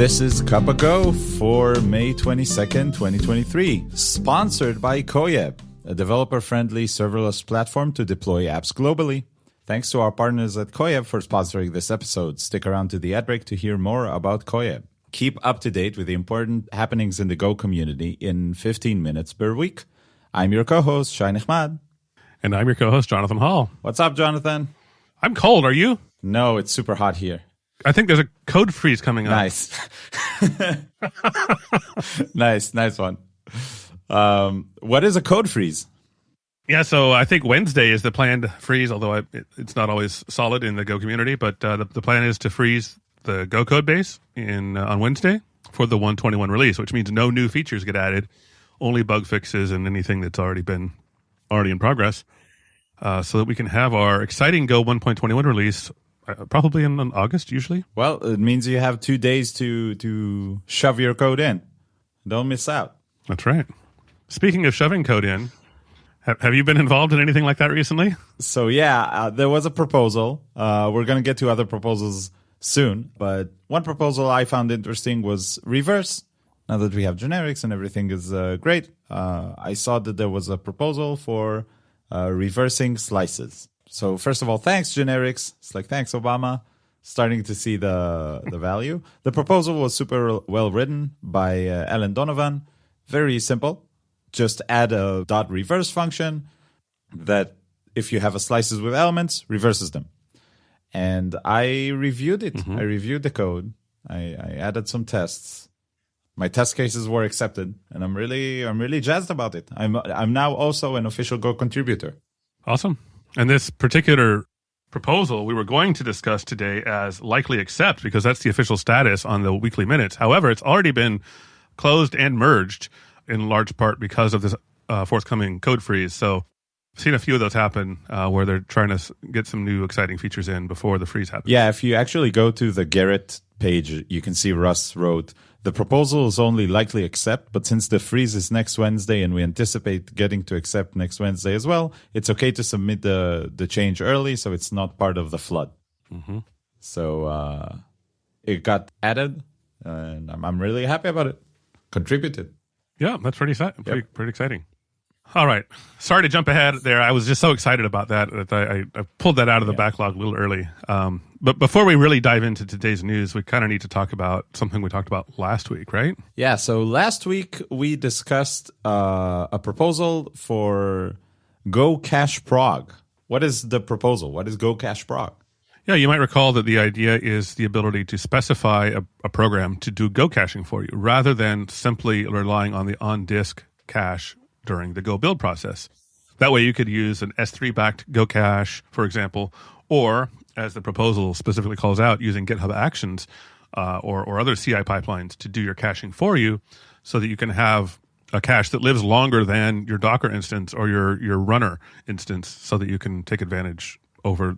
This is Cup of Go for May 22nd, 2023, sponsored by Koyeb, a developer-friendly serverless platform to deploy apps globally. Thanks to our partners at Koyeb for sponsoring this episode. Stick around to the ad break to hear more about Koyeb. Keep up to date with the important happenings in the Go community in 15 minutes per week. I'm your co-host, Shay. And I'm your co-host, Jonathan Hall. What's up, Jonathan? I'm cold. Are you? No, it's super hot here. I think there's a code freeze coming up. Nice. Nice one. What is a code freeze? Yeah, so I think Wednesday is the planned freeze, although it's not always solid in the Go community. But the plan is to freeze the Go code base on Wednesday for the 121 release, which means no new features get added, only bug fixes and anything that's already in progress, so that we can have our exciting Go 1.21 release probably in August, usually. Well, it means you have 2 days to shove your code in. Don't miss out. That's right. Speaking of shoving code in, have you been involved in anything like that recently? So yeah, there was a proposal. We're going to get to other proposals soon, but one proposal I found interesting was reverse. Now that we have generics and everything is great, I saw that there was a proposal for reversing slices. So first of all, thanks, generics. It's like, thanks, Obama. Starting to see the value. The proposal was super well written by Alan Donovan. Very simple. Just add a .reverse function that, if you have a slices with elements, reverses them. And I reviewed it. I reviewed the code. I added some tests. My test cases were accepted, and I'm really jazzed about it. I'm now also an official Go contributor. Awesome. And this particular proposal we were going to discuss today as likely accept, because that's the official status on the weekly minutes. However, it's already been closed and merged in large part because of this forthcoming code freeze. So I've seen a few of those happen where they're trying to get some new exciting features in before the freeze happens. Yeah, if you actually go to the Garrett page, you can see Russ wrote, the proposal is only likely accept, but since the freeze is next Wednesday and we anticipate getting to accept next Wednesday as well, it's okay to submit the change early so it's not part of the flood. So it got added, and I'm really happy about it. Contributed. Yeah, that's pretty exciting. All right. Sorry to jump ahead there. I was just so excited about that I pulled that out of the backlog a little early. But before we really dive into today's news, we kind of need to talk about something we talked about last week, right? Yeah, so last week we discussed a proposal for Go Cache Prog. What is the proposal? What is Go Cache Prog? Yeah, you might recall that the idea is the ability to specify a program to do Go caching for you, rather than simply relying on the on-disk cache during the Go build process. That way you could use an S3-backed Go cache, for example, or, as the proposal specifically calls out, using GitHub Actions or other CI pipelines to do your caching for you, so that you can have a cache that lives longer than your Docker instance or your runner instance, so that you can take advantage over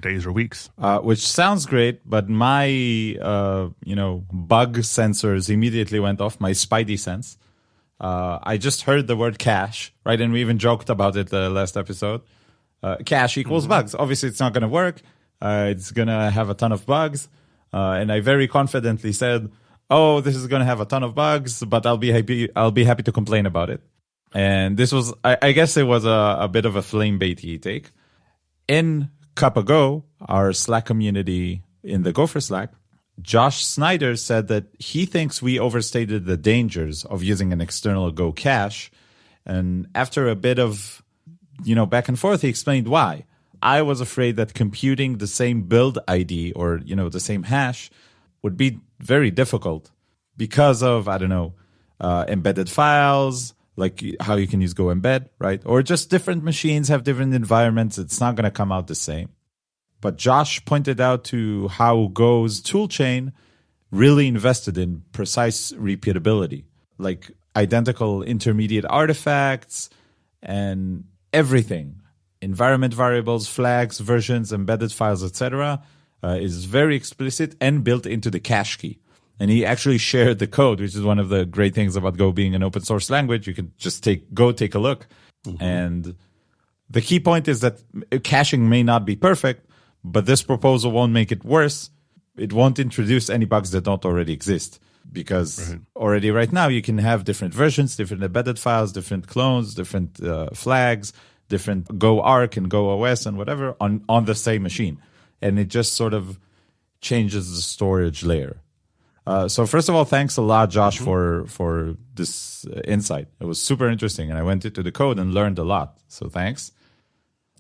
days or weeks. Which sounds great, but my bug sensors immediately went off, my Spidey sense. I just heard the word cache, right? And we even joked about it last episode. Cache equals bugs. Obviously, it's not going to work. It's going to have a ton of bugs. And I very confidently said, oh, this is going to have a ton of bugs, but I'll be happy to complain about it. And this was, I guess it was a bit of a flame baity take. In Cup-A-Go, our Slack community in the Gopher Slack, Josh Snyder said that he thinks we overstated the dangers of using an external Go cache. And after a bit of, back and forth, he explained why. I was afraid that computing the same build ID or, the same hash would be very difficult because of, embedded files, like how you can use Go embed, right? Or just different machines have different environments. It's not going to come out the same. But Josh pointed out to how Go's toolchain really invested in precise repeatability, like identical intermediate artifacts and everything. Environment variables, flags, versions, embedded files, etc. Is very explicit and built into the cache key. And he actually shared the code, which is one of the great things about Go being an open source language. You can just take a look. And the key point is that caching may not be perfect, but this proposal won't make it worse. It won't introduce any bugs that don't already exist. because already right now you can have different versions, different embedded files, different clones, different flags, different Go Arc and Go OS and whatever on the same machine. And it just sort of changes the storage layer. So first of all, thanks a lot, Josh, for this insight. It was super interesting, and I went into the code and learned a lot. So thanks.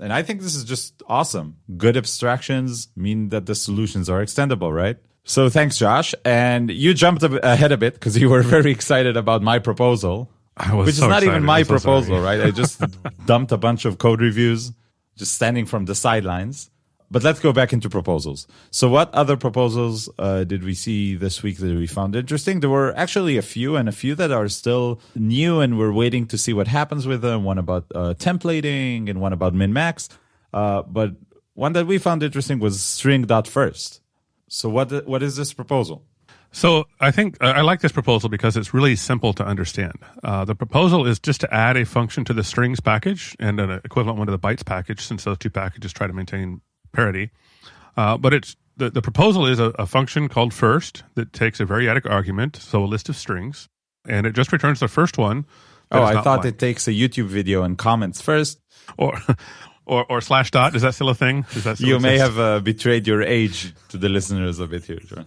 And I think this is just awesome. Good abstractions mean that the solutions are extendable, right? So thanks, Josh. And you jumped ahead a bit because you were very excited about my proposal, which is not even my proposal, right? I just dumped a bunch of code reviews, just standing from the sidelines. But let's go back into proposals. So what other proposals did we see this week that we found interesting? There were actually a few that are still new, and we're waiting to see what happens with them. One about templating and one about min-max. But one that we found interesting was string.first. So what is this proposal? So I think I like this proposal because it's really simple to understand. The proposal is just to add a function to the strings package and an equivalent one to the bytes package, since those two packages try to maintain parity. But it's the proposal is a function called first that takes a variadic argument, so a list of strings, and it just returns the first one. I thought it takes a YouTube video and comments first. Or slash dot. Is that still a thing? Is that still you may have betrayed your age to the listeners a bit here, John.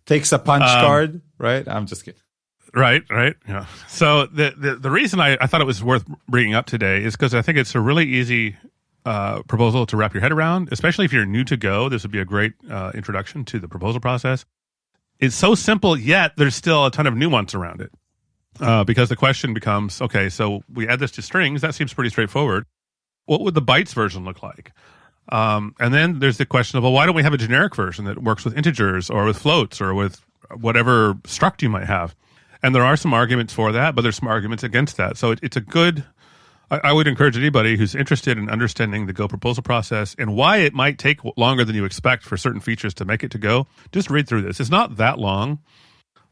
Takes a punch card, right? I'm just kidding. Right. Yeah. So the reason I thought it was worth bringing up today is because I think it's a really easy proposal to wrap your head around, especially if you're new to Go. This would be a great introduction to the proposal process. It's so simple, yet there's still a ton of nuance around it. Because the question becomes, okay, so we add this to strings. That seems pretty straightforward. What would the bytes version look like? And then there's the question of, well, why don't we have a generic version that works with integers or with floats or with whatever struct you might have? And there are some arguments for that, but there's some arguments against that. So it's a good, I would encourage anybody who's interested in understanding the Go proposal process and why it might take longer than you expect for certain features to make it to Go, just read through this. It's not that long.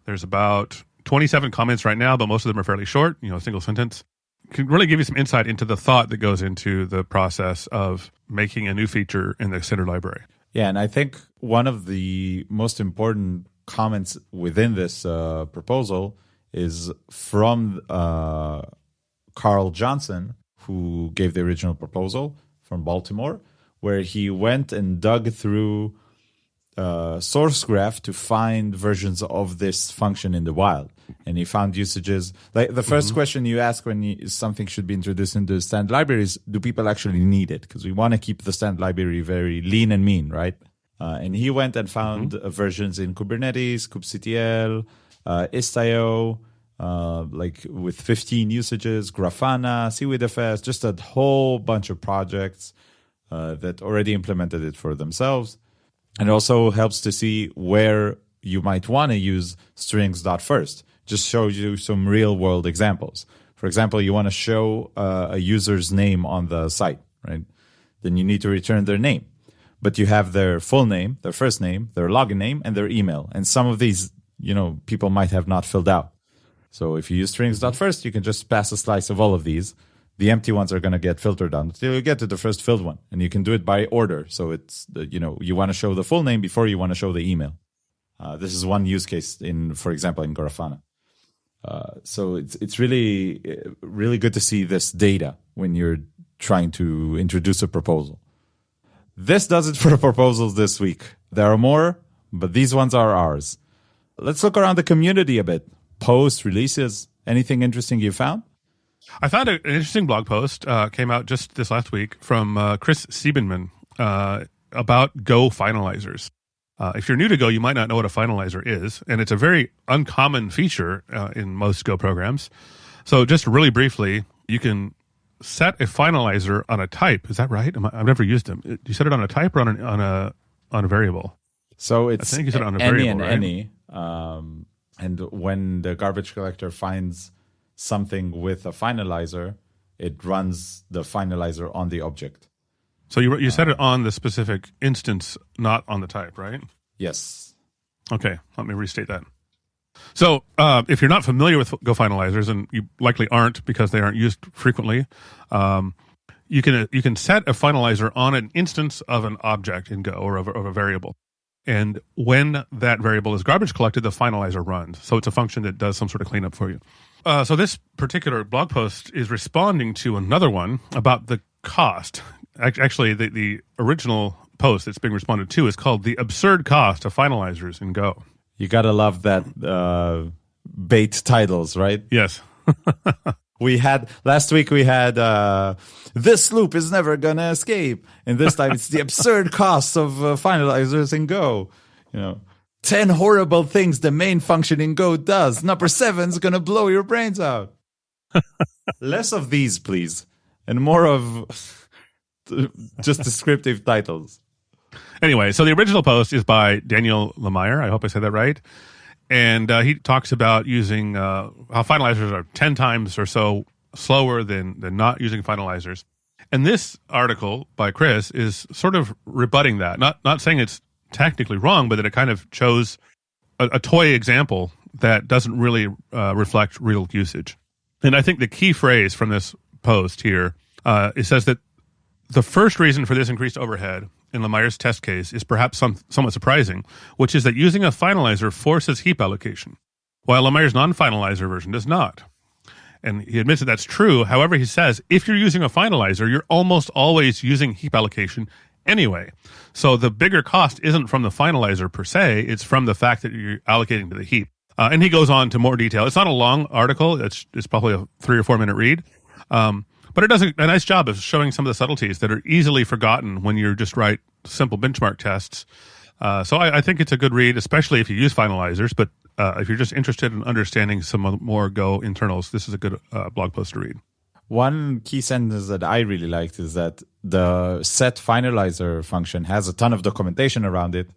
There's about 27 comments right now, but most of them are fairly short, single sentence. It can really give you some insight into the thought that goes into the process of making a new feature in the standard library. Yeah, and I think one of the most important comments within this proposal is from Carl Johnson, who gave the original proposal from Baltimore, where he went and dug through source graph to find versions of this function in the wild. And he found usages. Like the first question you ask when something should be introduced into the standard library is, do people actually need it? Because we want to keep the standard library very lean and mean, right? And he went and found versions in Kubernetes, kubectl, Istio, like with 15 usages, Grafana, SeaweedFS, just a whole bunch of projects that already implemented it for themselves. And it also helps to see where you might want to use strings.first. Just shows you some real world examples. For example, you want to show a user's name on the site, right? Then you need to return their name. But you have their full name, their first name, their login name, and their email. And some of these, people might have not filled out. So if you use strings.first, you can just pass a slice of all of these. The empty ones are going to get filtered down until you get to the first filled one. And you can do it by order. So it's, you want to show the full name before you want to show the email. This is one use case for example, in Grafana. So it's really, really good to see this data when you're trying to introduce a proposal. This does it for proposals this week. There are more, but these ones are ours. Let's look around the community a bit. Posts, releases, anything interesting you found? I found an interesting blog post came out just this last week from Chris Siebenman about Go finalizers. If you're new to Go, you might not know what a finalizer is, and it's a very uncommon feature in most Go programs. So just really briefly, you can set a finalizer on a type. Is that right? I've never used them. You set it on a type or on a variable? So it's I think you set it on a variable, and right? any. And when the garbage collector finds something with a finalizer, it runs the finalizer on the object. So you set it on the specific instance, not on the type, right? Yes. Okay, let me restate that. So if you're not familiar with Go finalizers, and you likely aren't because they aren't used frequently, you can set a finalizer on an instance of an object in Go or of a variable. And when that variable is garbage collected, the finalizer runs. So it's a function that does some sort of cleanup for you. So this particular blog post is responding to another one about the cost. Actually, the original post that's being responded to is called "The Absurd Cost of Finalizers in Go." You gotta love that bait titles, right? Yes. Last week we had this loop is never gonna escape, and this time it's the absurd costs of finalizers in Go. 10 horrible things the main function in Go does. Number 7's gonna blow your brains out. Less of these, please, and more of just descriptive titles. Anyway, so the original post is by Daniel Lemire. I hope I said that right. And he talks about using how finalizers are 10 times or so slower than not using finalizers. And this article by Chris is sort of rebutting that. Not saying it's technically wrong, but that it kind of chose a toy example that doesn't really reflect real usage. And I think the key phrase from this post here, it says that the first reason for this increased overhead in Lemire's test case is perhaps somewhat surprising, which is that using a finalizer forces heap allocation, while Lemire's non-finalizer version does not. And he admits that that's true. However, he says if you're using a finalizer, you're almost always using heap allocation anyway. So the bigger cost isn't from the finalizer per se, it's from the fact that you're allocating to the heap. And he goes on to more detail. It's not a long article. It's probably a 3 or 4 minute read. But it does a nice job of showing some of the subtleties that are easily forgotten when you just write simple benchmark tests. So I think it's a good read, especially if you use finalizers. But if you're just interested in understanding some more Go internals, this is a good blog post to read. One key sentence that I really liked is that the set finalizer function has a ton of documentation around it.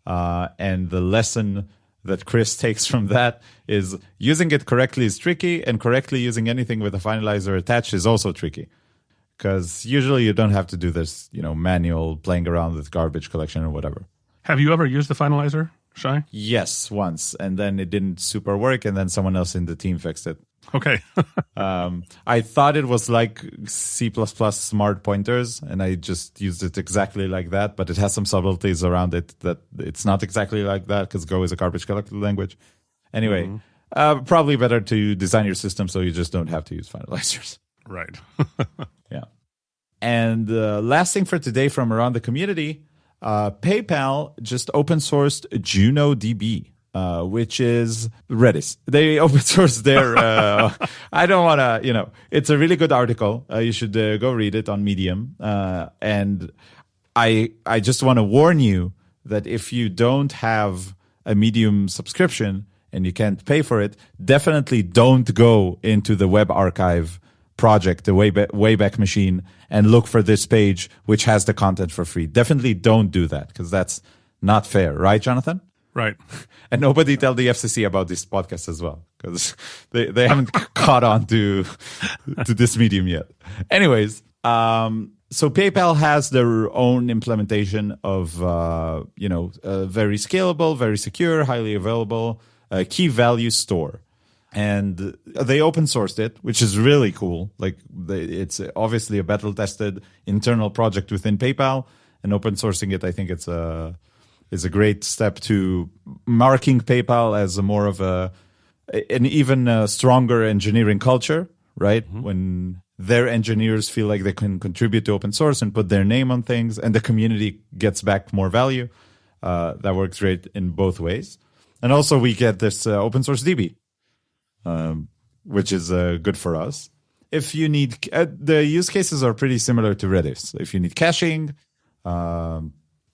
And the lesson that Chris takes from that is using it correctly is tricky, and correctly using anything with a finalizer attached is also tricky. Because usually you don't have to do this, manual playing around with garbage collection or whatever. Have you ever used the finalizer, Shay? Yes, once. And then it didn't super work, and then someone else in the team fixed it. Okay. I thought it was like C++ smart pointers, and I just used it exactly like that, but it has some subtleties around it that it's not exactly like that because Go is a garbage collected language. Anyway, probably better to design your system so you just don't have to use finalizers. Right. Yeah. And last thing for today from around the community, PayPal just open sourced JunoDB. Which is Redis. They open source their, I don't want to, it's a really good article. You should go read it on Medium. And I just want to warn you that if you don't have a Medium subscription and you can't pay for it, definitely don't go into the web archive project, the Wayback Machine, and look for this page, which has the content for free. Definitely don't do that because that's not fair. Right, Jonathan? Right. And nobody tell the FCC about this podcast as well, because they haven't caught on to this medium yet. Anyways, so PayPal has their own implementation of, a very scalable, very secure, highly available key value store. And they open sourced it, which is really cool. It's obviously a battle tested internal project within PayPal, and open sourcing it, I think it's a great step to marking PayPal as a more of an even stronger engineering culture, right? Mm-hmm. When their engineers feel like they can contribute to open source and put their name on things, and the community gets back more value. That works great in both ways. And also we get this open source DB, which is good for us. If you need, the use cases are pretty similar to Redis. If you need caching,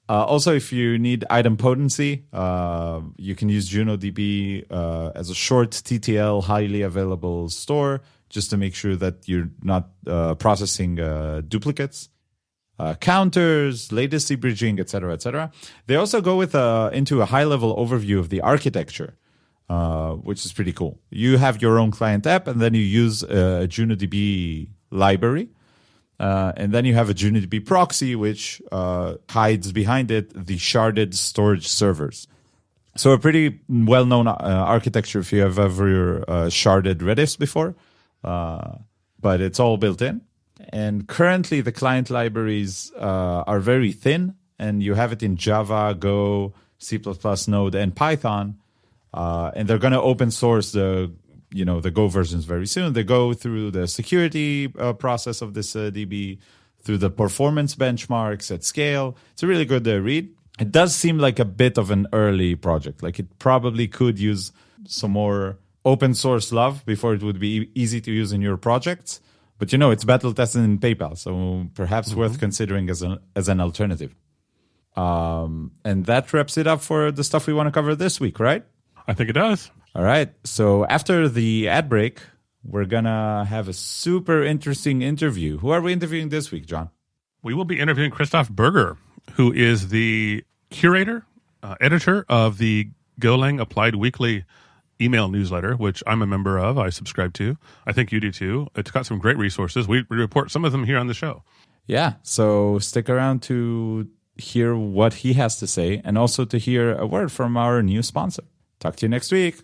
also, if you need item potency, you can use JunoDB as a short TTL, highly available store, just to make sure that you're not processing duplicates, counters, latency bridging, etc., etc. They also go with into a high-level overview of the architecture, which is pretty cool. You have your own client app, and then you use a JunoDB library. And then you have a JunoDB proxy, which hides behind it the sharded storage servers. So a pretty well-known architecture if you have ever sharded Redis before. But it's all built in. And currently the client libraries are very thin, and you have it in Java, Go, C++, Node, and Python. And they're going to open source the Go versions very soon. They go through the security process of this DB, through the performance benchmarks at scale. It's a really good read. It does seem like a bit of an early project. Like it probably could use some more open source love before it would be easy to use in your projects. But it's battle tested in PayPal, so perhaps worth considering as an alternative. And that wraps it up for the stuff we want to cover this week, right? I think it does. All right. So after the ad break, we're going to have a super interesting interview. Who are we interviewing this week, John? We will be interviewing Christoph Berger, who is the curator, editor of the Golang Applied Weekly email newsletter, which I'm a member of. I subscribe to. I think you do too. It's got some great resources. We report some of them here on the show. Yeah. So stick around to hear what he has to say and also to hear a word from our new sponsor. Talk to you next week.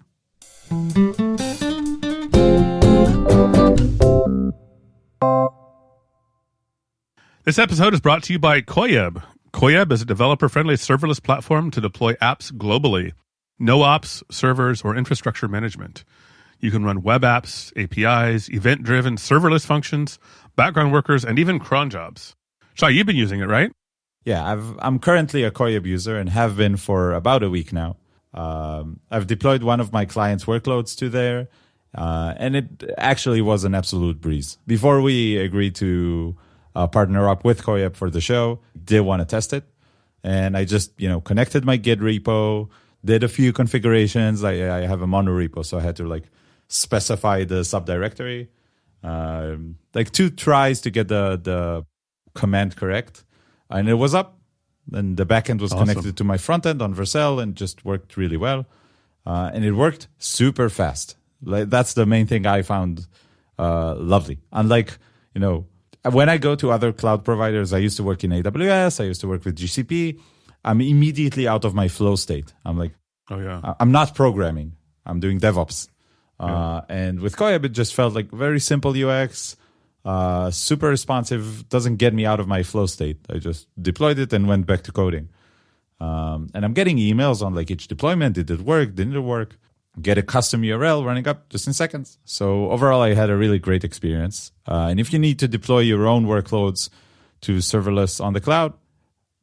This episode is brought to you by Koyeb. Koyeb is a developer-friendly serverless platform to deploy apps globally. No ops, servers, or infrastructure management. You can run web apps, APIs, event-driven serverless functions, background workers, and even cron jobs. Shay, you've been using it, right? Yeah, I'm currently a Koyeb user and have been for about a week now. I've deployed one of my clients' workloads to there, and it actually was an absolute breeze. Before we agreed to partner up with Koyeb for the show, did want to test it, and I just connected my Git repo, did a few configurations. I have a mono repo, so I had to specify the subdirectory, 2 tries to get the command correct, and it was up. And the backend was connected to my front end on Vercel and just worked really well. And it worked super fast. That's the main thing I found lovely. Unlike, when I go to other cloud providers, I used to work in AWS, I used to work with GCP. I'm immediately out of my flow state. I'm like, oh yeah, I'm not programming. I'm doing DevOps. And with Koyeb, it just felt like very simple UX. Super responsive, doesn't get me out of my flow state. I just deployed it and went back to coding. And I'm getting emails on each deployment. Did it work? Didn't it work? Get a custom URL running up just in seconds. So overall, I had a really great experience. And if you need to deploy your own workloads to serverless on the cloud,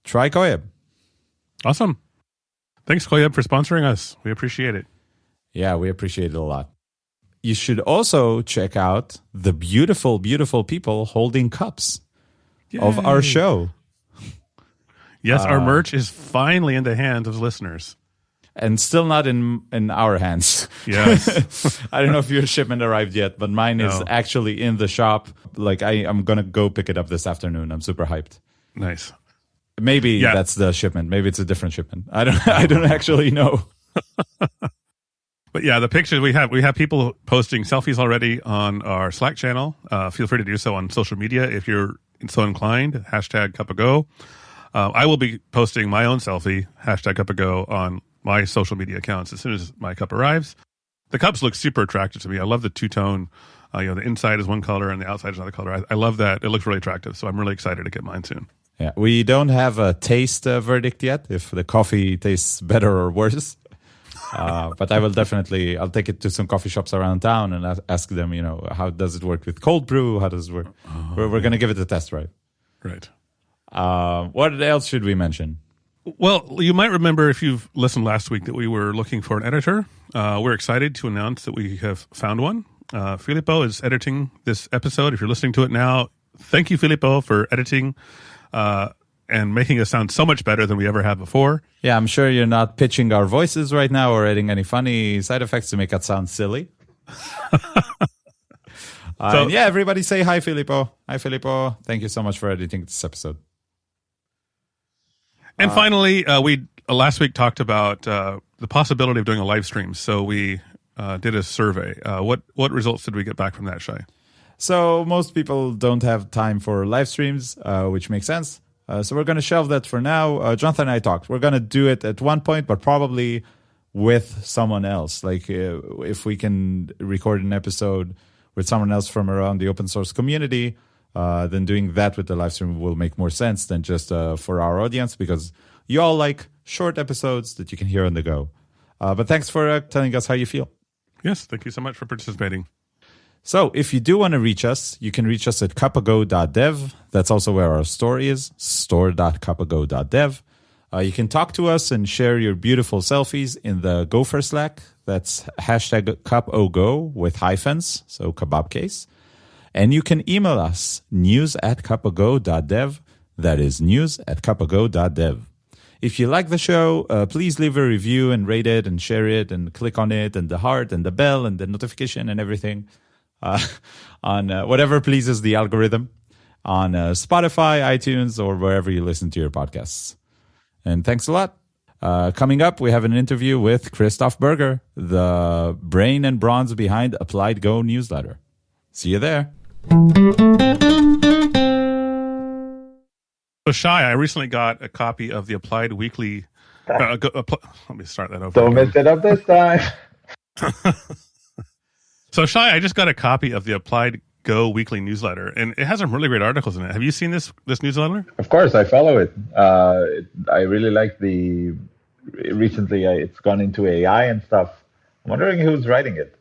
try Koyeb. Awesome. Thanks, Koyeb, for sponsoring us. We appreciate it. Yeah, we appreciate it a lot. You should also check out the beautiful, beautiful people holding cups of our show. Yes, our merch is finally in the hands of listeners. And still not in our hands. Yes. I don't know if your shipment arrived yet, but mine is actually in the shop. I'm going to go pick it up this afternoon. I'm super hyped. Nice. Maybe that's the shipment. Maybe it's a different shipment. I don't actually know. But yeah, the pictures we have people posting selfies already on our Slack channel. Feel free to do so on social media if you're so inclined. #CupOfGo. I will be posting my own selfie, #CupOfGo, on my social media accounts as soon as my cup arrives. The cups look super attractive to me. I love the two-tone. The inside is one color and the outside is another color. I love that. It looks really attractive. So I'm really excited to get mine soon. Yeah, we don't have a taste verdict yet, if the coffee tastes better or worse. But I will I'll take it to some coffee shops around town and ask them, how does it work with cold brew? How does it work? We're going to give it a test, right? Right. What else should we mention? Well, you might remember if you've listened last week that we were looking for an editor. We're excited to announce that we have found one. Filippo is editing this episode. If you're listening to it now, thank you, Filippo, for editing and making us sound so much better than we ever have before. Yeah, I'm sure you're not pitching our voices right now or adding any funny side effects to make us sound silly. Everybody say hi, Filippo. Hi, Filippo. Thank you so much for editing this episode. And finally, we last week talked about the possibility of doing a live stream. So we did a survey. What results did we get back from that, Shay? So most people don't have time for live streams, which makes sense. So we're going to shelve that for now. Jonathan and I talked. We're going to do it at one point, but probably with someone else. If we can record an episode with someone else from around the open source community, then doing that with the live stream will make more sense than just for our audience, because you all like short episodes that you can hear on the go. But thanks for telling us how you feel. Yes, thank you so much for participating. So if you do want to reach us, you can reach us at cupago.dev. That's also where our store is, store.cupago.dev. You can talk to us and share your beautiful selfies in the Gopher Slack. That's hashtag cupogo with hyphens, so kebab case. And you can email us, news@cupago.dev. That is news@cupago.dev. If you like the show, please leave a review and rate it and share it and click on it and the heart and the bell and the notification and everything on whatever pleases the algorithm on Spotify, iTunes, or wherever you listen to your podcasts. And thanks a lot. Coming up, we have an interview with Christoph Berger, the brain and bronze behind Applied Go newsletter. See you there. So, Shay, I recently got a copy of the Applied Weekly. Let me start that over. Don't mess it up this time. So, Shay, I just got a copy of the Applied Go Weekly newsletter, and it has some really great articles in it. Have you seen this newsletter? Of course, I follow it. I really like the. Recently, it's gone into AI and stuff. I'm wondering who's writing it.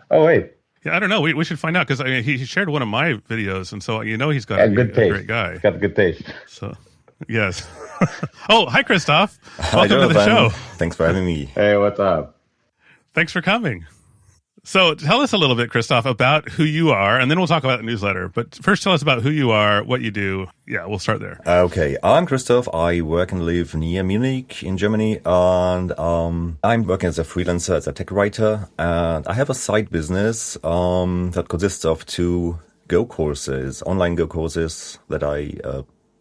Oh, wait. Yeah, I don't know. We should find out because he shared one of my videos, and so he's got a great guy. He's got good taste. So, yes. Oh, hi, Christoph. Welcome to the show. Thanks for having me. Hey, what's up? Thanks for coming. So tell us a little bit, Christoph, about who you are, and then we'll talk about the newsletter. But first, tell us about who you are, what you do. Yeah, we'll start there. Okay, I'm Christoph. I work and live near Munich in Germany, and I'm working as a freelancer, as a tech writer, and I have a side business that consists of 2 Go courses, online Go courses that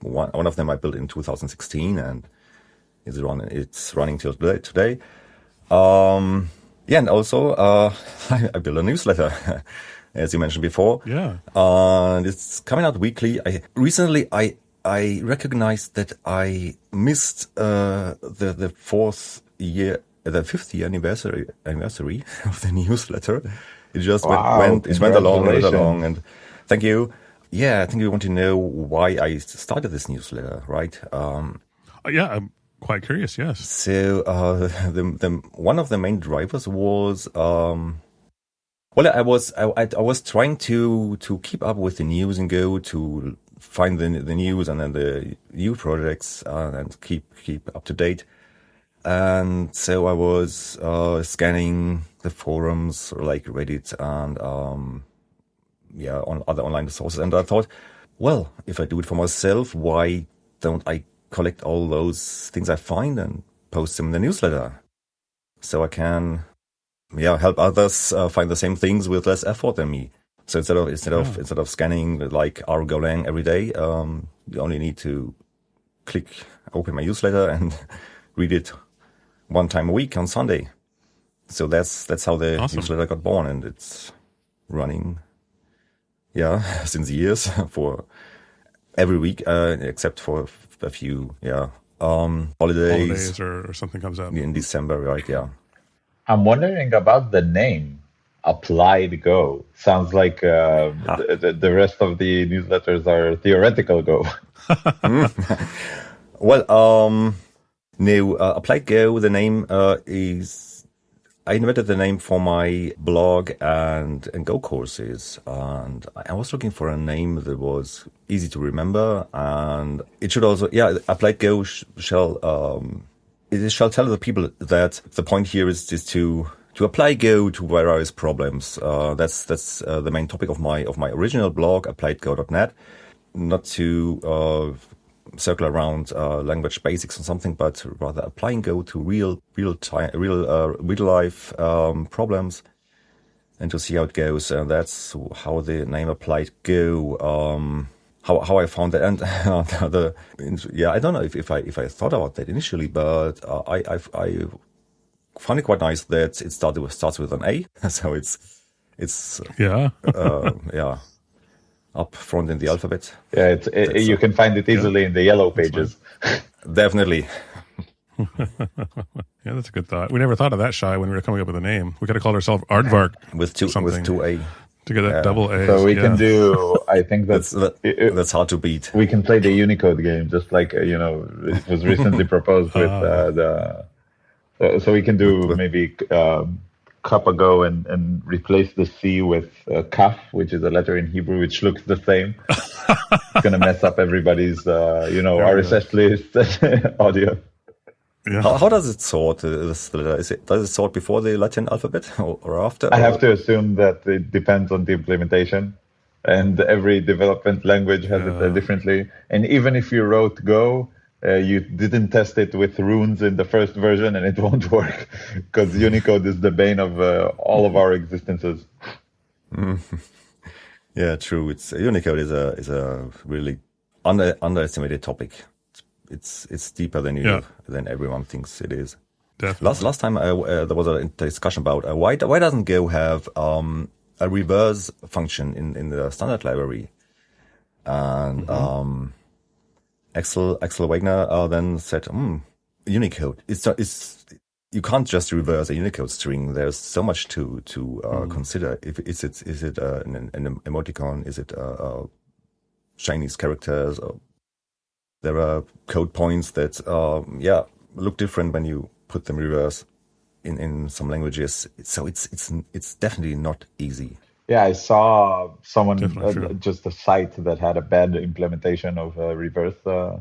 one of them I built in 2016, and it's running till today. Yeah, and also I build a newsletter, as you mentioned before. Yeah, and it's coming out weekly. Recently I recognized that I missed the 5th year anniversary of the newsletter. It just went along, and thank you. Yeah, I think you want to know why I started this newsletter, right? Yeah, I'm quite curious. Yes. So the one of the main drivers was I was trying to keep up with the news and Go, to find the news and then the new projects and keep up to date. And so I was scanning the forums like Reddit and on other online sources, and I thought, well, if I do it for myself, why don't I collect all those things I find and post them in the newsletter, so I can help others find the same things with less effort than me. So instead of scanning like our Golang every day, you only need to open my newsletter and read it one time a week on Sunday. So that's how the newsletter got born, and it's running since years for every week except for a few holidays or something comes up in December, right? Yeah. I'm wondering about the name Applied Go. Sounds like the rest of the newsletters are theoretical Go. Well, no, Applied Go, the name is... I invented the name for my blog and Go courses, and I was looking for a name that was easy to remember, and it should also, Applied Go shall tell the people that the point here is to apply Go to various problems. That's the main topic of my original blog, appliedgo.net. Not to circle around language basics or something, but rather applying Go to real life problems, and to see how it goes. And that's how the name Applied Go. How I found that, and I don't know if I thought about that initially, but I found it quite nice that it starts with an A, so it's up front in the alphabet. Yeah, you can find it easily in the yellow pages. Definitely. Yeah, that's a good thought. We never thought of that, Shay, when we were coming up with a name. We could have called ourselves Aardvark with two A. to get that double A. So we can do. I think That's hard to beat. we can play the Unicode game, just like it was recently proposed with so we can do maybe Kappa Go and replace the C with Kaf, which is a letter in Hebrew which looks the same. It's gonna mess up everybody's RSS list audio. Yeah. How does it sort this letter? Does it sort before the Latin alphabet or after? I have to assume that it depends on the implementation, and every development language has it differently. And even if you wrote Go, you didn't test it with runes in the first version, and it won't work because Unicode is the bane of all of our existences. Yeah, true. Unicode is a really underestimated topic. It's deeper than everyone thinks it is. Definitely. Last time there was a discussion about why doesn't Go have a reverse function in the standard library, and Axel Wagner then said, Unicode. You can't just reverse a Unicode string. There's so much to consider. Is it an emoticon? Is it Chinese characters? Or there are code points that look different when you put them reverse in some languages. So it's definitely not easy. Yeah, I saw someone just a site that had a bad implementation of reverse. I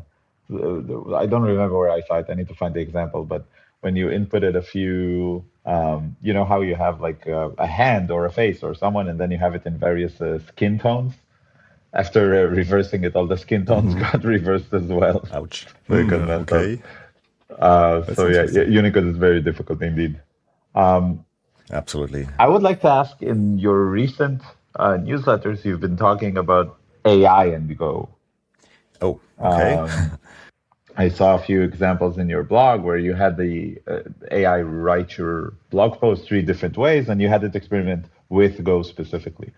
don't remember where I saw it. I need to find the example. But when you inputted a few, you know how you have like a hand or a face or someone, and then you have it in various skin tones. After reversing it, all the skin tones got reversed as well. Ouch. So you can mess okay. up. So Unicode is very difficult indeed. Absolutely. I would like to ask, in your recent newsletters, you've been talking about AI and Go. Oh, okay. I saw a few examples in your blog where you had the AI write your blog post 3 different ways, and you had it experiment with Go specifically.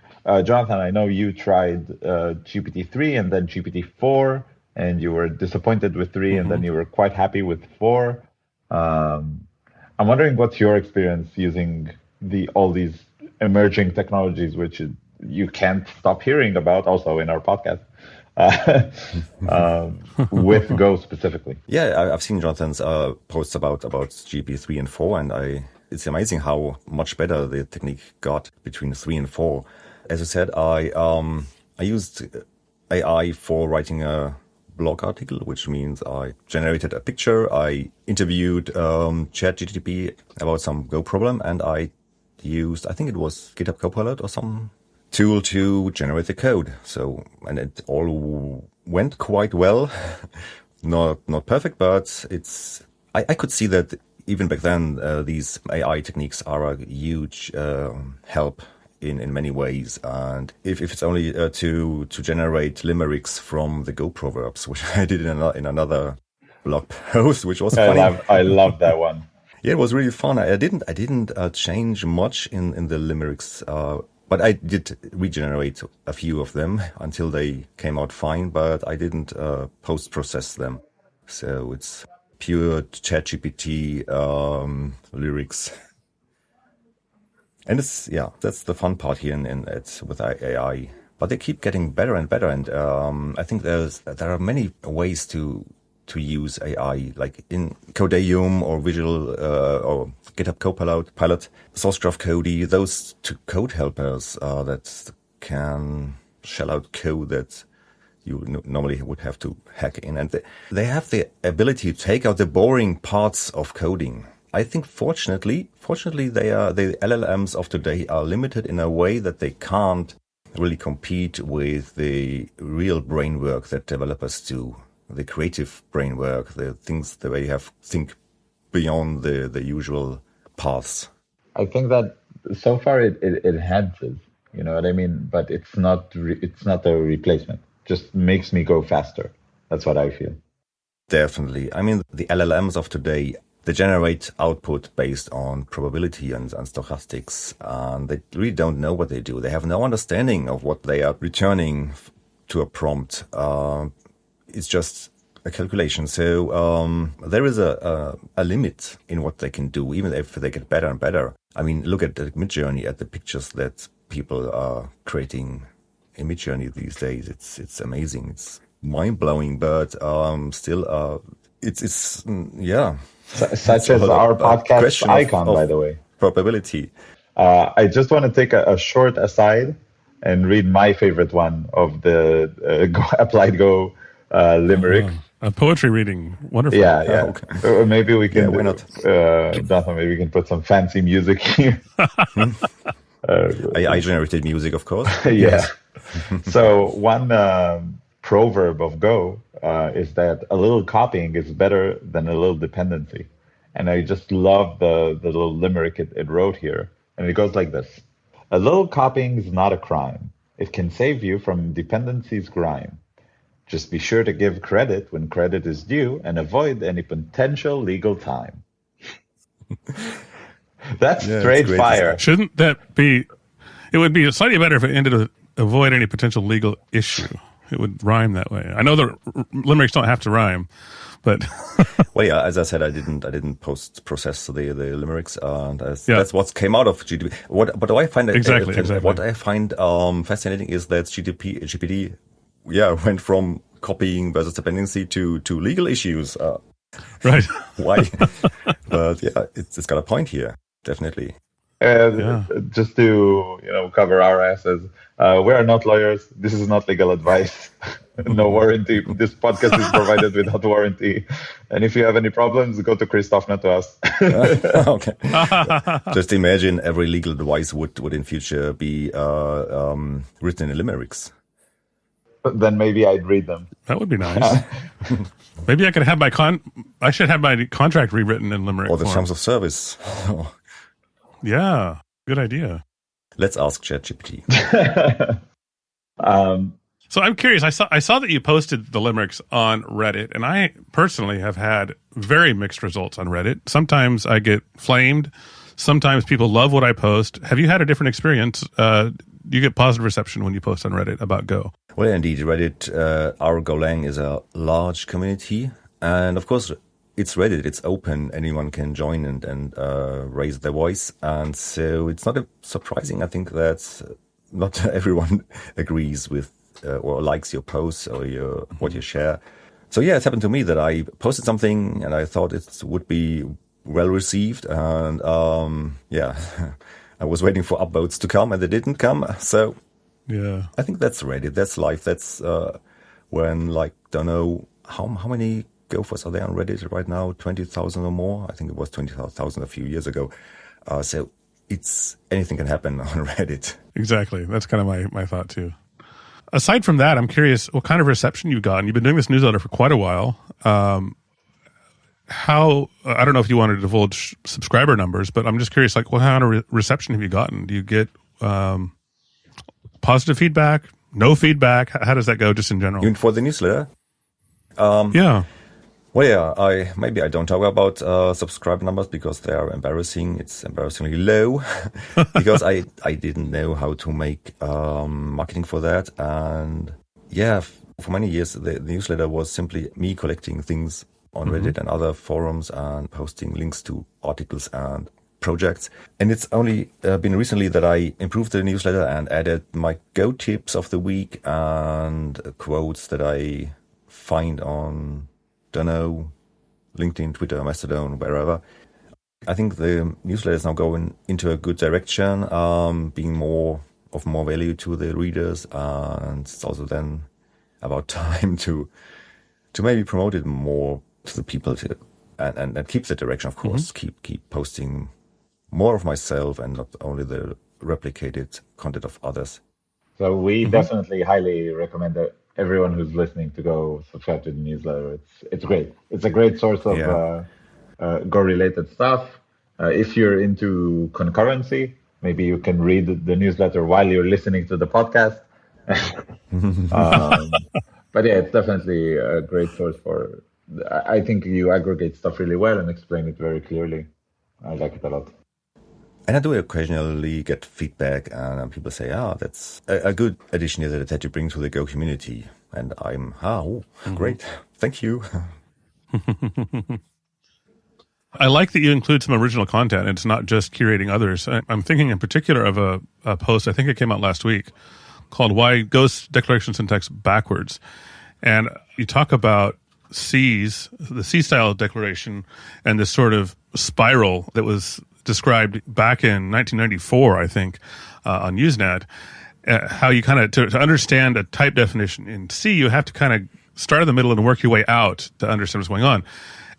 Jonathan, I know you tried GPT-3 and then GPT-4, and you were disappointed with 3, and then you were quite happy with 4. I'm wondering what's your experience using all these emerging technologies, which you can't stop hearing about, also in our podcast, with Go specifically. Yeah, I've seen Jonathan's posts about GP3 and 4, and it's amazing how much better the technique got between 3 and 4. As I said, I used AI for writing a blog article, which means I generated a picture, I interviewed ChatGPT about some Go problem, and I used, I think it was GitHub Copilot or some tool to generate the code. So, and it all went quite well. Not perfect, but I could see that even back then, these AI techniques are a huge help in many ways. And if it's only to generate limericks from the Go proverbs, which I did in another blog post, which was funny. I love that one. Yeah, it was really fun. I didn't change much in the limericks, but I did regenerate a few of them until they came out fine. But I didn't post-process them, so it's pure ChatGPT lyrics. And that's the fun part here with AI. But they keep getting better and better, and I think there are many ways to use AI, like in Codeium or Visual or GitHub Copilot, SourceGraph Cody, those two code helpers that can shell out code that you normally would have to hack in, and they have the ability to take out the boring parts of coding. I think fortunately the LLMs of today are limited in a way that they can't really compete with the real brain work that developers do, the creative brain work, the things the way you have think beyond the usual paths. I think that so far it enhances, you know what I mean? But it's not a replacement. Just makes me go faster. That's what I feel. Definitely. I mean, the LLMs of today, they generate output based on probability and stochastics, and they really don't know what they do. They have no understanding of what they are returning to a prompt. It's just a calculation. So there is a limit in what they can do, even if they get better and better. I mean, look at the Midjourney, at the pictures that people are creating in Midjourney these days. It's amazing. It's mind blowing, but still, it's yeah. Such as our podcast icon, by the way. Probability. I just want to take a short aside and read my favorite one of the applied Go limerick. A poetry reading. Wonderful. Yeah, yeah. Okay. Or maybe we can, why not? Jonathan, maybe we can put some fancy music here. I generated music, of course. Yeah. So one proverb of Go is that a little copying is better than a little dependency. And I just love the little limerick it wrote here. And it goes like this. A little copying is not a crime. It can save you from dependency's grime. Just be sure to give credit when credit is due and avoid any potential legal time. That's straight fire. Shouldn't that be? It would be slightly better if it ended with avoid any potential legal issue. It would rhyme that way. I know the limericks don't have to rhyme, but well, yeah. As I said, I didn't process the limericks, and that's what came out of GDP. What I find exactly. What I find fascinating is that GPT went from copying versus dependency to legal issues. Right. Why? But yeah, it's got a point here, definitely. Just to cover our asses, we are not lawyers. This is not legal advice. No warranty. This podcast is provided without warranty. And if you have any problems, go to Christoph, not to us. Okay. Just imagine every legal advice would in future be written in limericks. Then maybe I'd read them. That would be nice. Maybe I could have I should have my contract rewritten in limerick or the form. terms of service. Yeah, good idea. Let's ask ChatGPT. So I'm curious. I saw that you posted the limericks on Reddit, and I personally have had very mixed results on Reddit. Sometimes I get flamed. Sometimes people love what I post. Have you had a different experience? Do you get positive reception when you post on Reddit about Go? Well, indeed, Reddit, our Golang is a large community, and of course, it's Reddit. It's open. Anyone can join and raise their voice, and so it's not surprising. I think that not everyone agrees with or likes your posts or what you share. So yeah, it's happened to me that I posted something and I thought it would be well received, and I was waiting for upvotes to come and they didn't come. So yeah, I think that's Reddit. That's life. That's when don't know how many Gophers are there on Reddit right now, 20,000 or more. I think it was 20,000 a few years ago. So anything can happen on Reddit. Exactly. That's kind of my thought too. Aside from that, I'm curious what kind of reception you've gotten. You've been doing this newsletter for quite a while. I don't know if you want to divulge subscriber numbers, but I'm just curious, what kind of reception have you gotten? Do you get positive feedback, no feedback? How does that go just in general? Even for the newsletter? Yeah. Well, yeah, maybe I don't talk about subscriber numbers because they are embarrassing. It's embarrassingly low because I didn't know how to make marketing for that. And yeah, for many years, the newsletter was simply me collecting things on Reddit and other forums and posting links to articles and projects. And it's only been recently that I improved the newsletter and added my Go tips of the week and quotes that I find on LinkedIn, Twitter, Mastodon, wherever. I think the newsletter is now going into a good direction, being more value to the readers, and it's also then about time to maybe promote it more to the people and keep the direction, of course. Keep posting more of myself and not only the replicated content of others. So we definitely highly recommend that everyone who's listening to go subscribe to the newsletter. It's great. It's a great source of Go-related stuff. If you're into concurrency, maybe you can read the newsletter while you're listening to the podcast. But yeah, it's definitely a great source for. I think you aggregate stuff really well and explain it very clearly. I like it a lot. And I do occasionally get feedback, and people say, that's a good addition that you bring to the Go community. And I'm, great. Thank you. I like that you include some original content. It's not just curating others. I'm thinking in particular of a post, I think it came out last week, called Why Ghost Declaration Syntax Backwards. And you talk about C's, the C-style declaration, and this sort of spiral that was described back in 1994, I think, on Usenet. How you kind of, to understand a type definition in C, you have to kind of start in the middle and work your way out to understand what's going on.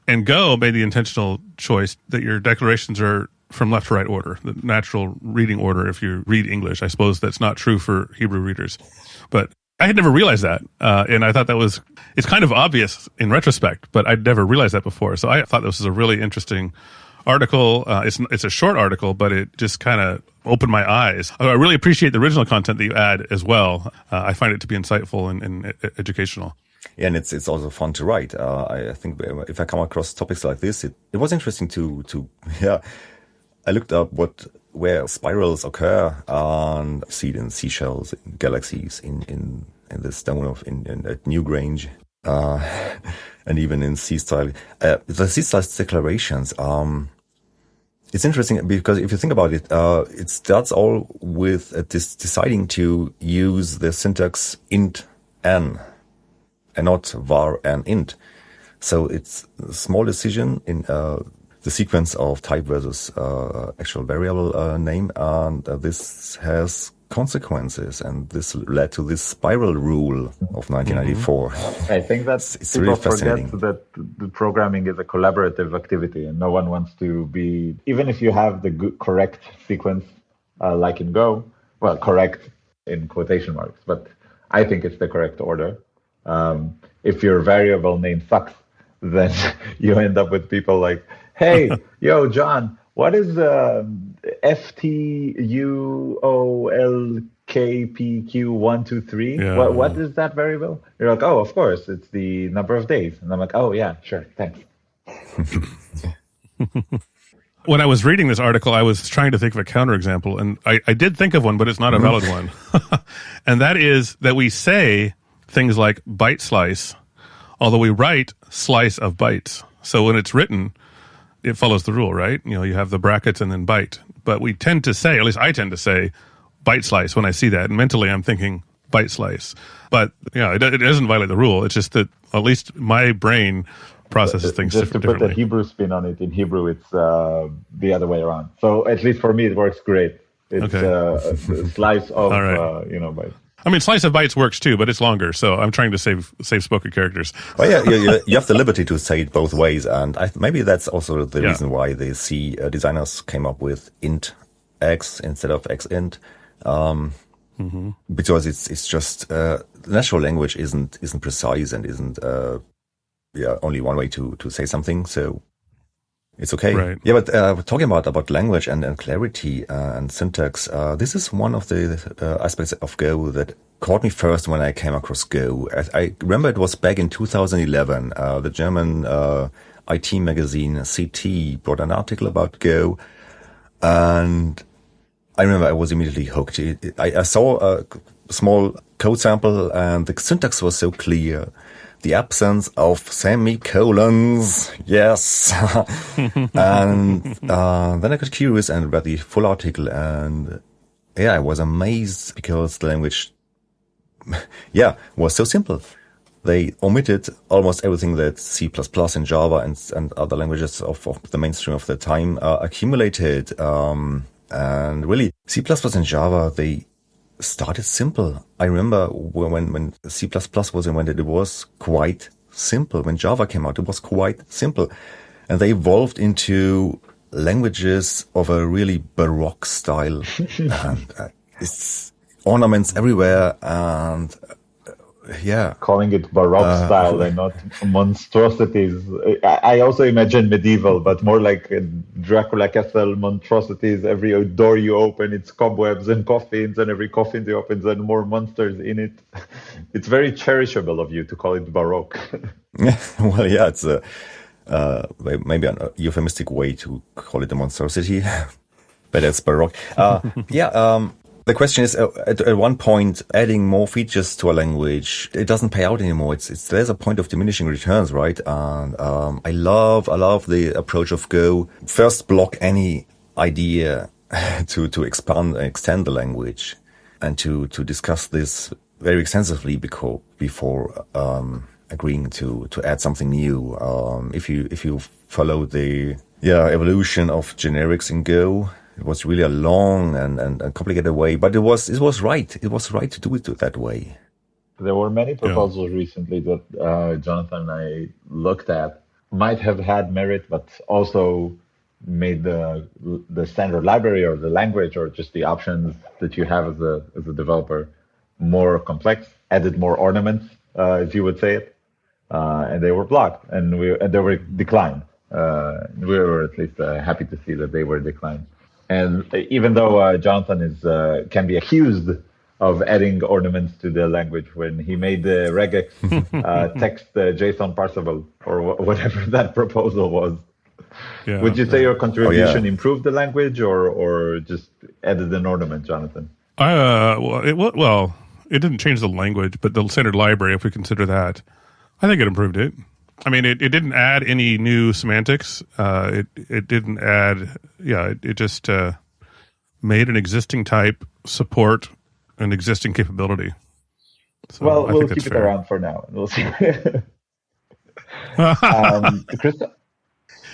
And Go made the intentional choice that your declarations are from left to right order, the natural reading order if you read English. I suppose that's not true for Hebrew readers. But I had never realized that. And I thought it's kind of obvious in retrospect, but I'd never realized that before. So I thought this was a really interesting article. It's a short article, but it just kind of opened my eyes. I really appreciate the original content that you add as well. I find it to be insightful and educational. Yeah, and it's also fun to write. I think if I come across topics like this, it was interesting to I looked up where spirals occur and see it in seashells, in galaxies, in the stone at Newgrange, and even in C-style. The C-style declarations. It's interesting because if you think about it, it starts all with deciding to use the syntax int n, and not var and int. So it's a small decision in the sequence of type versus actual variable name, and this has consequences, and this led to this spiral rule of 1994. I think that it's people really fascinating. forget that the programming is a collaborative activity, and no one wants to be, even if you have the correct sequence, like in Go, well, correct in quotation marks, but I think it's the correct order. If your variable name sucks, then you end up with people like, hey, yo, John, what is FTUOLKPQ123? Yeah. What is that variable? You're like, oh, of course, it's the number of days. And I'm like, oh, yeah, sure, thanks. When I was reading this article, I was trying to think of a counterexample, and I did think of one, but it's not a valid one. And that is that we say things like byte slice, although we write slice of bytes. So when it's written, it follows the rule, right? You know, you have the brackets and then byte. But we tend to say, at least I tend to say, byte slice when I see that. And mentally, I'm thinking byte slice. But, you know, it doesn't violate the rule. It's just that at least my brain processes things differently. Just to put the Hebrew spin on it, in Hebrew, it's the other way around. So at least for me, it works great. It's a slice of, right. bytes. I mean, slice of bytes works too, but it's longer. So I'm trying to save spoken characters. Well, yeah, you have the liberty to say it both ways, and maybe that's also the reason why the C designers came up with int x instead of x int, because it's just natural language isn't precise and isn't only one way to say something. So it's okay. Right. Yeah, but talking about language and clarity and syntax, this is one of the aspects of Go that caught me first when I came across Go. I remember it was back in 2011. The German IT magazine CT brought an article about Go, and I remember I was immediately hooked. I saw a small code sample, and the syntax was so clear. The absence of semicolons, yes. And then I got curious and read the full article, and I was amazed because the language, was so simple. They omitted almost everything that C++ and Java and other languages of the mainstream of the time accumulated. And really, C++ and Java, they started simple. I remember when C++ was invented, it was quite simple. When Java came out, it was quite simple. And they evolved into languages of a really Baroque style. And it's ornaments everywhere, and calling it Baroque style and not monstrosities. I also imagine medieval, but more like Dracula Castle monstrosities. Every door you open, it's cobwebs and coffins, and every coffin you open, and more monsters in it. It's very cherishable of you to call it Baroque. Well, it's maybe an euphemistic way to call it a monstrosity, but it's Baroque. The question is, at one point, adding more features to a language, it doesn't pay out anymore. There's a point of diminishing returns, right? And I love the approach of Go. First, block any idea to expand and extend the language, and to discuss this very extensively before agreeing to add something new. If you follow the evolution of generics in Go, it was really a long and complicated way, but it was right. It was right to do it that way. There were many proposals recently that Jonathan and I looked at, might have had merit, but also made the standard library or the language or just the options that you have as a developer more complex, added more ornaments, if you would say it, and they were blocked and they were declined. We were at least happy to see that they were declined. And even though Jonathan can be accused of adding ornaments to the language when he made the regex text JSON parsable or whatever that proposal was, would you say your contribution improved the language or just added an ornament, Jonathan? It didn't change the language, but the standard library, if we consider that, I think it improved it. I mean, it didn't add any new semantics. It didn't add, it just made an existing type support an existing capability. So well, we'll keep it around for now. We'll see. Christoph?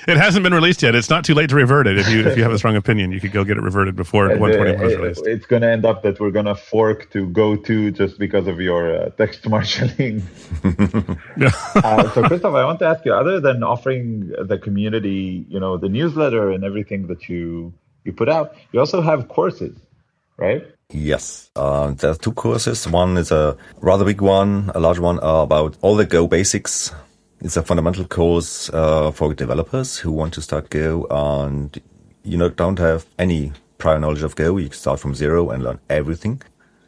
It hasn't been released yet. It's not too late to revert it. If you have a strong opinion, you could go get it reverted before 121 is released. It's going to end up that we're going to fork to Go 2 just because of your text marshalling. So, Christoph, I want to ask you, other than offering the community, the newsletter and everything that you put out, you also have courses, right? Yes. There are two courses. One is a rather big one, a large one, about all the Go basics. It's a fundamental course for developers who want to start Go and don't have any prior knowledge of Go. You can start from zero and learn everything.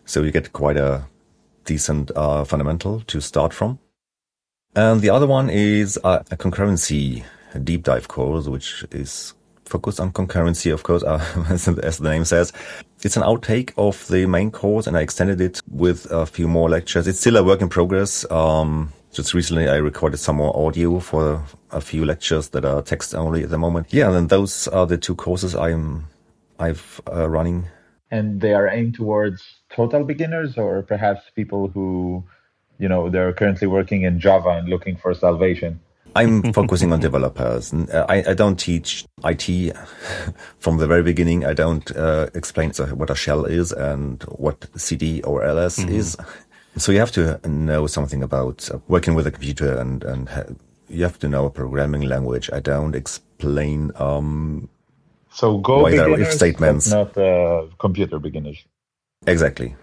So you get quite a decent fundamental to start from. And the other one is a concurrency deep dive course, which is focused on concurrency, of course, as the name says. It's an outtake of the main course, and I extended it with a few more lectures. It's still a work in progress. Just recently, I recorded some more audio for a few lectures that are text only at the moment. Yeah, and those are the two courses I've running. And they are aimed towards total beginners, or perhaps people who, they're currently working in Java and looking for salvation. I'm focusing on developers. I don't teach IT from the very beginning. I don't explain what a shell is and what CD or LS is. So you have to know something about working with a computer and you have to know a programming language. I don't explain so Go why there are beginners, if statements. Not computer beginners. Exactly.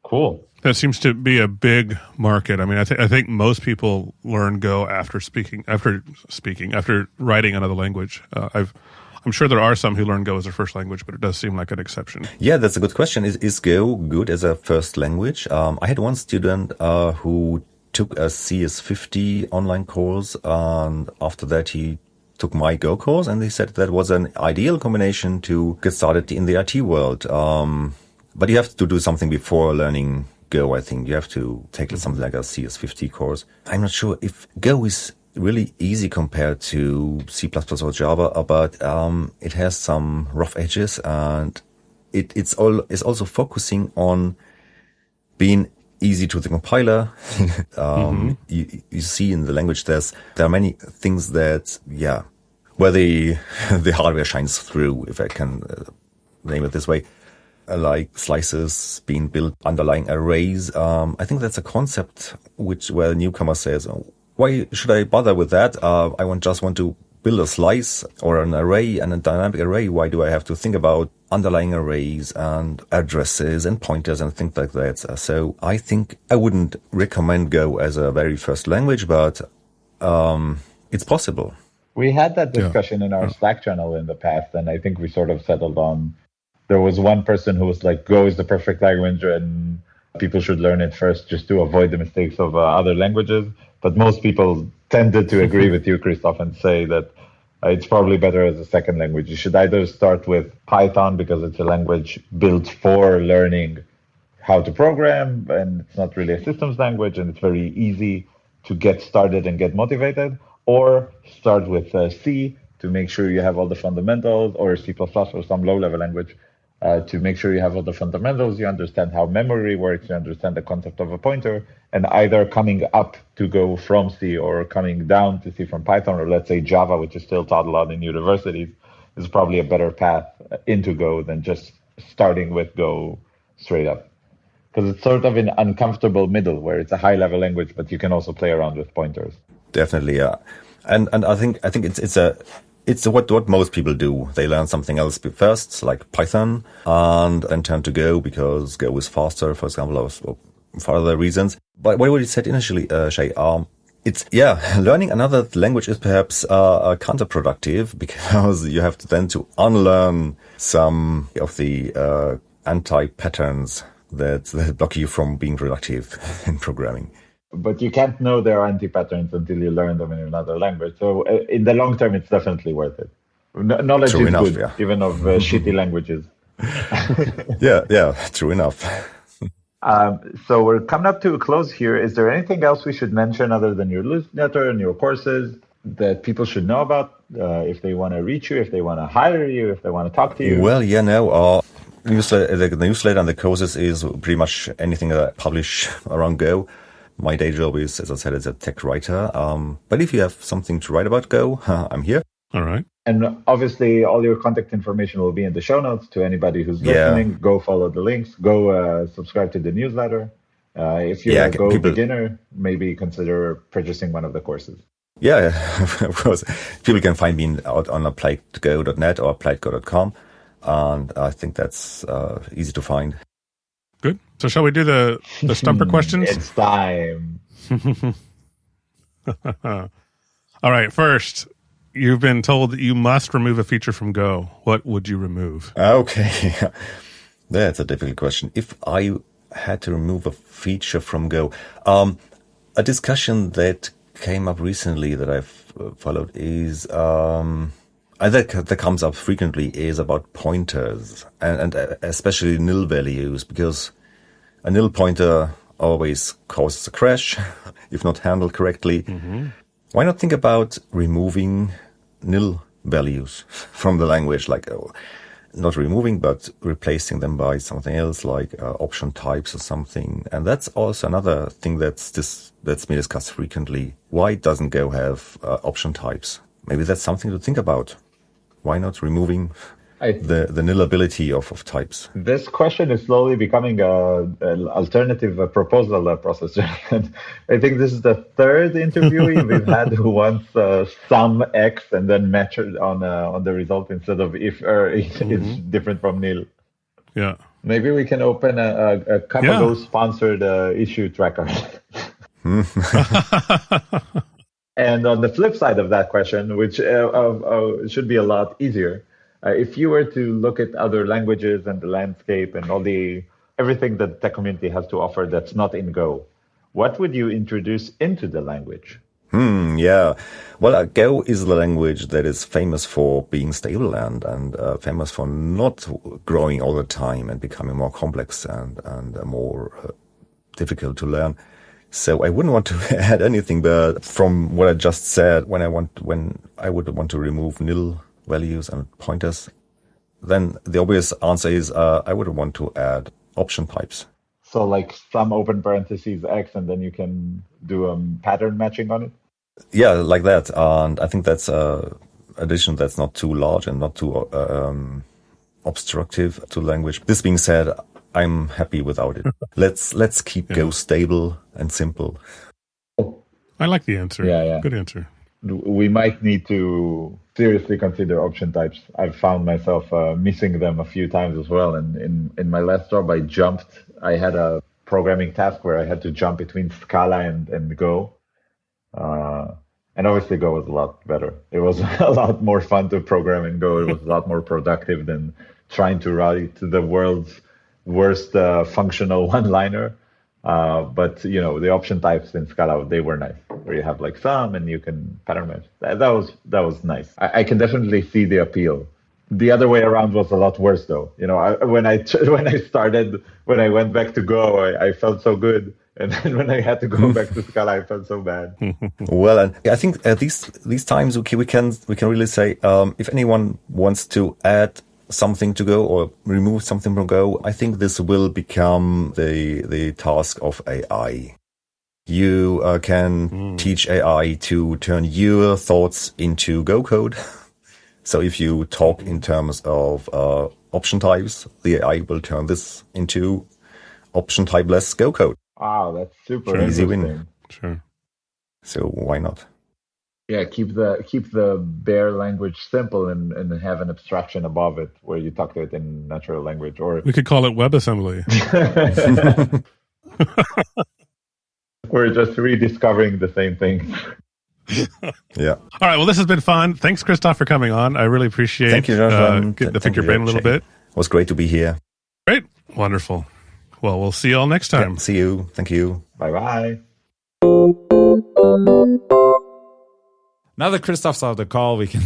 Cool. That seems to be a big market. I mean, I think most people learn Go after writing another language. I'm sure there are some who learn Go as their first language, but it does seem like an exception. Yeah, that's a good question. Is Go good as a first language? I had one student who took a CS50 online course, and after that he took my Go course, and he said that was an ideal combination to get started in the IT world. But you have to do something before learning Go, I think. You have to take something like a CS50 course. I'm not sure if Go is really easy compared to C++ or Java, but it has some rough edges, and it's also focusing on being easy to the compiler. You see in the language there are many things that where the hardware shines through, if I can name it this way, like slices being built underlying arrays. I think that's a concept where a newcomer says, why should I bother with that? I just want to build a slice or an array and a dynamic array. Why do I have to think about underlying arrays and addresses and pointers and things like that? So I think I wouldn't recommend Go as a very first language, but it's possible. We had that discussion in our Slack channel in the past, and I think we sort of settled on, there was one person who was like, Go is the perfect language and people should learn it first just to avoid the mistakes of other languages. But most people tended to agree with you, Christoph, and say that It's probably better as a second language. You should either start with Python because it's a language built for learning how to program, and it's not really a systems language, and it's very easy to get started and get motivated, or start with C to make sure you have all the fundamentals, or C++ or some low-level language to make sure you have all the fundamentals, you understand how memory works, you understand the concept of a pointer, and either coming up to go from C or coming down to C from Python, or let's say Java, which is still taught a lot in universities, is probably a better path into Go than just starting with Go straight up. Because it's sort of an uncomfortable middle where it's a high-level language, but you can also play around with pointers. Definitely, yeah. And I think it's what most people do. They learn something else first, like Python, and then turn to Go because Go is faster, for example, or for other reasons. But what you said initially, Shay, learning another language is perhaps counterproductive because you have to then to unlearn some of the anti-patterns that block you from being productive in programming. But you can't know their anti-patterns until you learn them in another language. So in the long term, it's definitely worth it. Knowledge True is enough, good, yeah. even of shitty languages. Yeah, true enough. So we're coming up to a close here. Is there anything else we should mention other than your newsletter and your courses that people should know about if they want to reach you, if they want to hire you, if they want to talk to you? Well, the newsletter and the courses is pretty much anything that I publish around Go. My day job is, as I said, as a tech writer. But if you have something to write about Go, I'm here. All right. And obviously, all your contact information will be in the show notes to anybody who's listening. Go follow the links. Go subscribe to the newsletter. If you're a Go beginner, maybe consider purchasing one of the courses. Yeah, of course. People can find me out on appliedgo.net or appliedgo.com. And I think that's easy to find. Good. So shall we do the stumper questions? It's time. All right. First, you've been told that you must remove a feature from Go. What would you remove? Okay. That's a difficult question. If I had to remove a feature from Go, a discussion that came up recently that I've followed is that comes up frequently is about pointers and especially nil values, because a nil pointer always causes a crash if not handled correctly. Mm-hmm. Why not think about removing nil values from the language, like not removing but replacing them by something else, like option types or something? And that's also another thing that's been discussed frequently. Why doesn't Go have option types? Maybe that's something to think about. Why not removing the nil ability of types? This question is slowly becoming an alternative proposal process. And I think this is the third interviewee we've had who wants some X and then match it on the result instead of if it's different from nil. Yeah. Maybe we can open a Kamago sponsored issue tracker. And on the flip side of that question, which should be a lot easier, if you were to look at other languages and the landscape and everything that the tech community has to offer that's not in Go, what would you introduce into the language? Yeah. Well, Go is the language that is famous for being stable and famous for not growing all the time and becoming more complex and more difficult to learn. So I wouldn't want to add anything, but from what I just said, when I would want to remove nil values and pointers, then the obvious answer is I would want to add option types. So like some open parentheses X, and then you can do pattern matching on it? Yeah, like that. And I think that's addition that's not too large and not too obstructive to language. This being said, I'm happy without it. Let's keep Go stable and simple. I like the answer. Yeah. Good answer. We might need to seriously consider option types. I've found myself missing them a few times as well. And in my last job, I had a programming task where I had to jump between Scala and Go. And obviously Go was a lot better. It was a lot more fun to program in Go. It was a lot more productive than trying to write the world's worst functional one-liner. But, the option types in Scala, they were nice. where you have like sum and you can pattern match. That was nice. I can definitely see the appeal. The other way around was a lot worse, though. When I went back to Go, I felt so good, and then when I had to go back to Scala, I felt so bad. Well, and I think at these times, okay, we can really say if anyone wants to add something to Go or remove something from Go, I think this will become the task of AI. You can teach AI to turn your thoughts into Go code. So if you talk in terms of option types, the AI will turn this into option typeless Go code. Wow, that's super Easy interesting. win. Sure. So why not? Yeah, keep the bare language simple and have an abstraction above it where you talk to it in natural language. Or We could call it WebAssembly. we're just rediscovering the same thing. Yeah. All right. Well, this has been fun. Thanks, Christoph, for coming on. I really appreciate Thank you, Jonathan. getting to pick your brain a little bit. It was great to be here. Great. Wonderful. Well, we'll see you all next time. Yeah, see you. Thank you. Bye-bye. Now that Christoph's out of the call, we can,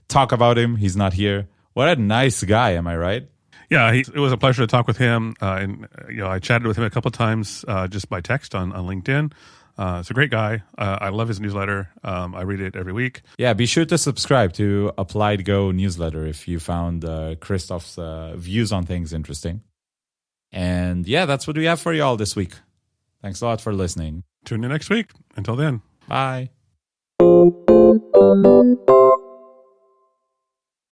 talk about him. He's not here. What a nice guy, am I right? Yeah, it was a pleasure to talk with him. And I chatted with him a couple of times just by text on LinkedIn. It's a great guy. I love his newsletter. I read it every week. Yeah, be sure to subscribe to Applied Go newsletter if you found Christoph's views on things interesting. And yeah, that's what we have for you all this week. Thanks a lot for listening. Tune in next week. Until then. Bye.